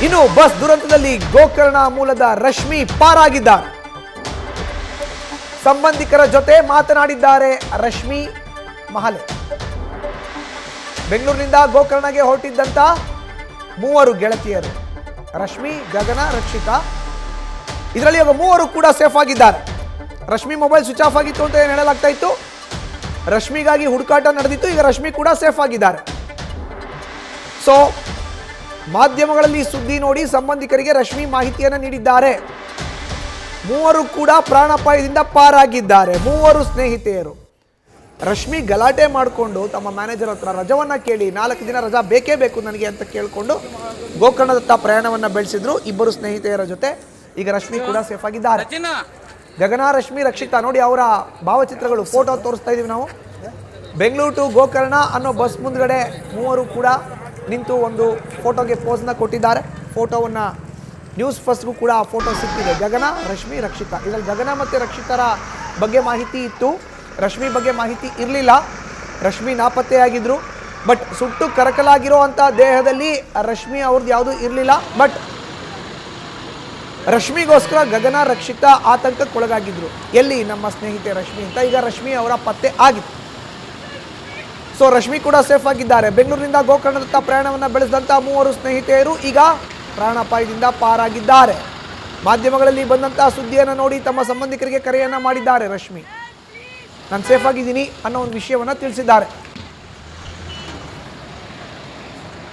ಇನ್ನು ಬಸ್ ದುರಂತದಲ್ಲಿ ಗೋಕರ್ಣ ಮೂಲದ ರಶ್ಮಿ ಪಾರಾಗಿದ್ದಾರೆ. ಸಂಬಂಧಿಕರ ಜೊತೆ ಮಾತನಾಡಿದ್ದಾರೆ ರಶ್ಮಿ ಮಹಲೆ. ಬೆಂಗಳೂರಿನಿಂದ ಗೋಕರ್ಣಗೆ ಹೊರಟಿದ್ದಂತ 3 ಗೆಳತಿಯರು, ರಶ್ಮಿ, ಗಗನ, ರಕ್ಷಿತಾ. ಇದರಲ್ಲಿ ಈಗ 3 ಕೂಡ ಸೇಫ್ ಆಗಿದ್ದಾರೆ. ರಶ್ಮಿ ಮೊಬೈಲ್ ಸ್ವಿಚ್ ಆಫ್ ಆಗಿತ್ತು ಅಂತ ಏನು ಹೇಳಲಾಗ್ತಾ ಇತ್ತು. ರಶ್ಮಿಗಾಗಿ ಹುಡುಕಾಟ ನಡೆದಿತ್ತು. ಈಗ ರಶ್ಮಿ ಕೂಡ ಸೇಫ್ ಆಗಿದ್ದಾರೆ. ಸೊ ಮಾಧ್ಯಮಗಳಲ್ಲಿ ಸುದ್ದಿ ನೋಡಿ ಸಂಬಂಧಿಕರಿಗೆ ರಶ್ಮಿ ಮಾಹಿತಿಯನ್ನು ನೀಡಿದ್ದಾರೆ. 3 ಕೂಡ ಪ್ರಾಣಾಪಾಯದಿಂದ ಪಾರಾಗಿದ್ದಾರೆ. 3 ಸ್ನೇಹಿತೆಯರು. ರಶ್ಮಿ ಗಲಾಟೆ ಮಾಡಿಕೊಂಡು ತಮ್ಮ ಮ್ಯಾನೇಜರ್ ಹತ್ರ ರಜವನ್ನ ಕೇಳಿ 4 ದಿನ ರಜಾ ಬೇಕೇ ಬೇಕು ನನಗೆ ಅಂತ ಕೇಳಿಕೊಂಡು ಗೋಕರ್ಣದತ್ತ ಪ್ರಯಾಣವನ್ನ ಬೆಳೆಸಿದ್ರು. 2 ಸ್ನೇಹಿತೆಯರ ಜೊತೆ ಈಗ ರಶ್ಮಿ ಕೂಡ ಸೇಫ್ ಆಗಿದ್ದಾರೆ. ಗಗನ, ರಶ್ಮಿ, ರಕ್ಷಿತಾ ನೋಡಿ ಅವರ ಭಾವಚಿತ್ರಗಳು, ಫೋಟೋ ತೋರಿಸ್ತಾ ಇದೀವಿ ನಾವು. ಬೆಂಗಳೂರು ಟು ಗೋಕರ್ಣ ಅನ್ನೋ ಬಸ್ ಮುಂದ್ಗಡೆ 3 ಕೂಡ ನಿಂತು ಒಂದು ಫೋಟೋಗೆ ಪೋಸ್ನ ಕೊಟ್ಟಿದ್ದಾರೆ. ಫೋಟೋವನ್ನು ನ್ಯೂಸ್ ಫಸ್ಟ್ಗೂ ಕೂಡ ಆ ಫೋಟೋ ಸಿಕ್ಕಿದೆ. ಗಗನ, ರಶ್ಮಿ, ರಕ್ಷಿತಾ. ಇದರಲ್ಲಿ ಗಗನ ಮತ್ತು ರಕ್ಷಿತರ ಬಗ್ಗೆ ಮಾಹಿತಿ ಇತ್ತು, ರಶ್ಮಿ ಬಗ್ಗೆ ಮಾಹಿತಿ ಇರಲಿಲ್ಲ. ರಶ್ಮಿ ನಾಪತ್ತೆಯಾಗಿದ್ರು. ಬಟ್ ಸುಟ್ಟು ಕರಕಲಾಗಿರೋ ಅಂಥ ದೇಹದಲ್ಲಿ ರಶ್ಮಿ ಅವ್ರದ್ದು ಯಾವುದೂ ಇರಲಿಲ್ಲ. ಬಟ್ ರಶ್ಮಿಗೋಸ್ಕರ ಗಗನ, ರಕ್ಷಿತಾ ಆತಂಕಕ್ಕೊಳಗಾಗಿದ್ರು. ಎಲ್ಲಿ ನಮ್ಮ ಸ್ನೇಹಿತೆ ರಶ್ಮಿ ಅಂತ. ಈಗ ರಶ್ಮಿ ಅವರ ಪತ್ತೆ ಆಗಿತ್ತು. ಸೊ ರಶ್ಮಿ ಕೂಡ ಸೇಫ್ ಆಗಿದ್ದಾರೆ. ಬೆಂಗಳೂರಿನಿಂದ ಗೋಕರ್ಣದತ್ತ ಪ್ರಯಾಣವನ್ನು ಬೆಳೆಸಿದಂಥ 3 ಸ್ನೇಹಿತೆಯರು ಈಗ ಪ್ರಾಣಾಪಾಯದಿಂದ ಪಾರಾಗಿದ್ದಾರೆ. ಮಾಧ್ಯಮಗಳಲ್ಲಿ ಬಂದಂಥ ಸುದ್ದಿಯನ್ನು ನೋಡಿ ತಮ್ಮ ಸಂಬಂಧಿಕರಿಗೆ ಕರೆಯನ್ನು ಮಾಡಿದ್ದಾರೆ ರಶ್ಮಿ. ನಾನು ಸೇಫ್ ಆಗಿದ್ದೀನಿ ಅನ್ನೋ ಒಂದು ವಿಷಯವನ್ನು ತಿಳಿಸಿದ್ದಾರೆ.